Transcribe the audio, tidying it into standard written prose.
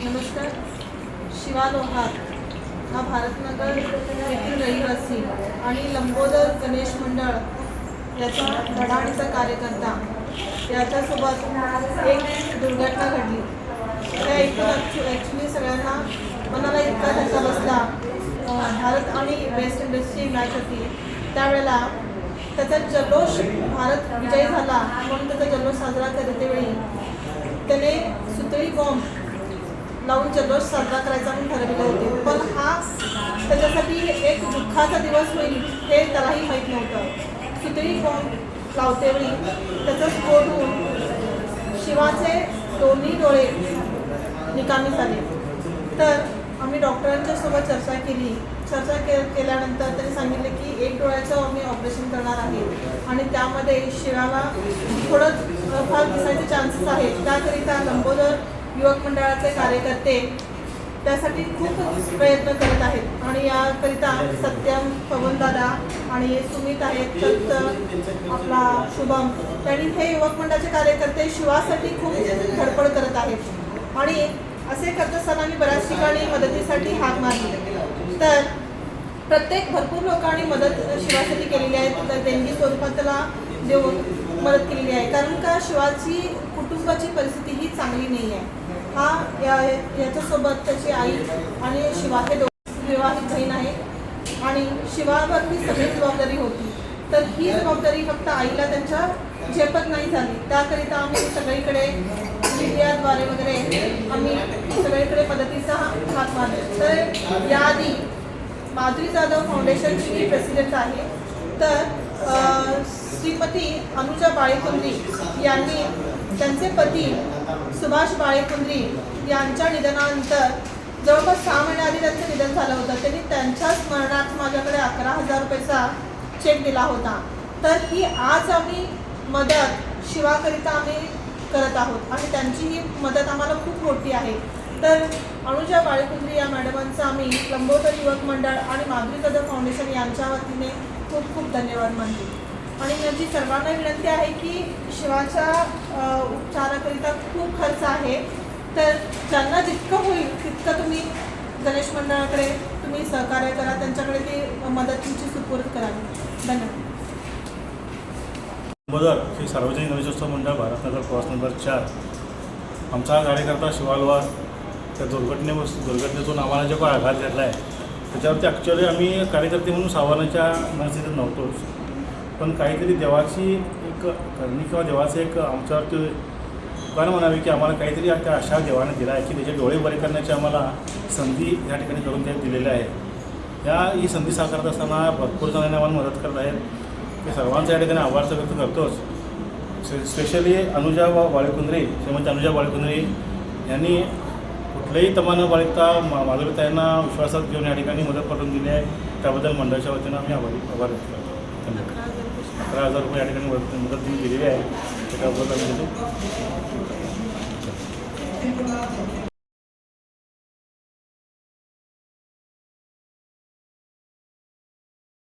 नमस्कार. शिवा लोहार हा भारतनगर येथील रहिवासी आणि लंबोदर गणेश मंडळ याचा धडाडीचा कार्यकर्ता. याच्यासोबत एक दुर्घटना घडली. त्या ऐकून ॲक्च्युली सगळ्यांना मनाला इतका धक्का बसला. भारत आणि वेस्ट इंडिजची मॅच होती. त्यावेळेला त्याचा जल्लोष भारत विजयी झाला म्हणून त्याचा जल्लोष साजरा करतेवेळी त्याने सुतळी बॉम्ब लावून जल्लोष साजरा करायचा म्हणून ठरवले होते. पण हा त्याच्यासाठी एक दुःखाचा दिवस होईल हे त्यालाही माहीत नव्हतं. सुतळी बॉम्ब लावतेवेळी त्याचा स्फोट होऊन शिवाचे दोन्ही डोळे निकामी झाले. तर आम्ही डॉक्टरांच्या सोबत चर्चा केल्यानंतर त्यांनी सांगितले की एक डोळ्याचं आम्ही ऑपरेशन करणार आहे आणि त्यामध्ये शिवाला थोडं फार दिसायचे चान्सेस आहेत. त्याकरिता लंबोदर युवक मंडळाचे कार्यकर्ते त्यासाठी खूप प्रयत्न करत आहेत आणि याकरिता सत्यम, पवनदादा आणि सुमित आहेत, दत्त, आपला शुभम, त्यांनी हे युवक मंडळाचे कार्यकर्ते शिवासाठी खूप धडपड करत आहेत. आणि असे करत असताना मी बऱ्याच ठिकाणी मदतीसाठी हाक मारली. तर भरपूर लोकांनी मदत शिवासाठी केलेली आहे. तर देणगी स्वरूपात त्याला देऊन मदत केलेली आहे. कारण का शिवाची कुटुंबाची परिस्थिती ही चांगली नाही आहे. याच्यासोबत त्याची आई आणि शिवा हे विवाहित बहीण आहे आणि शिवावरती सगळी जबाबदारी होती. तर ही जबाबदारी फक्त आईला त्यांच्या झेपत नाही झाली. त्याकरिता आम्ही सगळीकडे मीडियाद्वारे वगैरे आम्ही सगळीकडे मदतीचा हात मारला. तर याआधी माधुरी जाधव फाउंडेशनची प्रेसिडेंट आहे. तर श्रीमती अनुजा बाळेकुंद्री यांनी त्यांचे पती सुभाष बाळेकुंद्री यांच्या निधनानंतर जवळपास 6 महिन्याआधी त्यांचं निधन झालं होतं. त्यांनी त्यांच्या स्मरणार्थ माझ्याकडे 11,000 रुपयेचा चेक दिला होता. तर ही आज आम्ही मदत शिवाकरिता आम्ही करत आहोत आणि त्यांची ही मदत आम्हाला खूप मोठी आहे. तर अनुजा बाळेकुंद्री या मॅडमांचा आम्ही लंबोदर युवक मंडळ आणि माधुरी जाधव फाउंडेशन यांच्या वतीने खूप खूप धन्यवाद मानते. आणि माझी सर्वांना विनंती आहे की शिवाच्या उपचाराकरिता खूप खर्च आहे. तर ज्यांना जितकं होईल तितकं तुम्ही गणेश मंडळाकडे तुम्ही सहकार्य करा, त्यांच्याकडे ती मदतीची सुपूर्द करावी. धन्यवाद. लंबोदर श्री सार्वजनिक गणेशोत्सव मंडळ भारतनगर प्रवास नंबर 4 आमचा कार्यकर्ता शिवा लोहार त्या दुर्घटनेतून आम्हाला जो काही आघात घेतला आहे त्याच्यावरती ॲक्च्युअली आम्ही कार्यकर्ते म्हणून सावरण्याच्या मनस्थितीत नव्हतोच. पण काहीतरी देवाची एक करणी किंवा देवाचं एक आमच्यावरती उपकार म्हणावे की आम्हाला काहीतरी त्या अशा देवाने दिला आहे की त्याचे डोळे बरे करण्याची आम्हाला संधी या ठिकाणी करून ते दिलेल्या आहे. ही संधी साकारत असताना भरपूर जणांनी आम्हाला मदत करत आहेत. ते सर्वांचा या ठिकाणी आभार व्यक्त करतोच. स्पेशली अनुजा बाळेकुंद्री, श्रीमती अनुजा बाळेकुंद्री यांनी कुठलंही तमा न बाळगता माधुरीताईंना विश्वासात घेऊन या ठिकाणी मदत पाठवून दिली आहे. त्याबद्दल मंडळाच्या वतीनं आम्ही आभार व्यक्त करतो. धन्यवाद. 11,000 रुपये या ठिकाणी मदत दिलेली आहे. त्याच्याबद्दल आम्ही